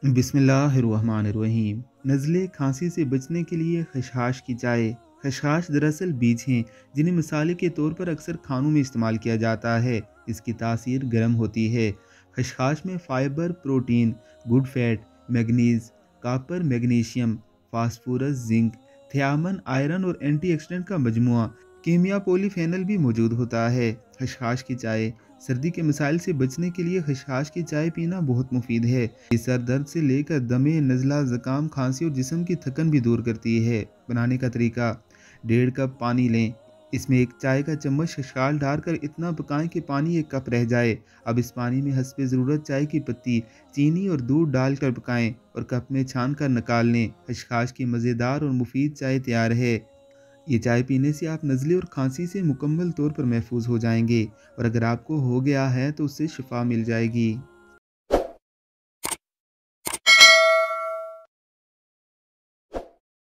बिस्मिल्लाहिर्रहमानिर्रहीम। नज़ले खांसी से बचने के लिए खशखाश की चाय। खशखाश दरअसल बीज हैं जिन्हें मसाले के तौर पर अक्सर खानों में इस्तेमाल किया जाता है। इसकी तासीर गर्म होती है। खशखाश में fibre, protein, good fat, manganese, copper, magnesium, phosphorus, zinc, thiamine, iron और एंटीऑक्सीडेंट का मजमुआ कीमिया पॉलीफेनल भी मौजूद होता है। खशखाश की चाय सर्दी के मसाइल से बचने के लिए खशखाश की चाय पीना बहुत मुफीद है। ये सर दर्द से लेकर दमे, नज़ला, ज़ुकाम, खांसी और जिस्म की थकन भी दूर करती है। बनाने का तरीका: 1.5 कप पानी लें। इसमें एक चाय का चम्मच खसखस डालकर इतना पकाएं कि पानी 1 कप रह जाए। अब इस पानी में हस्बे ज़रूरत चाय की पत्ती, चीनी और दूध डालकर पकाएं और कप में छान कर निकाल लें। खसखस की मज़ेदार और मुफीद चाय तैयार है। ये चाय पीने से आप नज़ले और खांसी से मुकम्मल तौर पर महफूज हो जाएंगे और अगर आपको हो गया है तो उससे शिफा मिल जाएगी।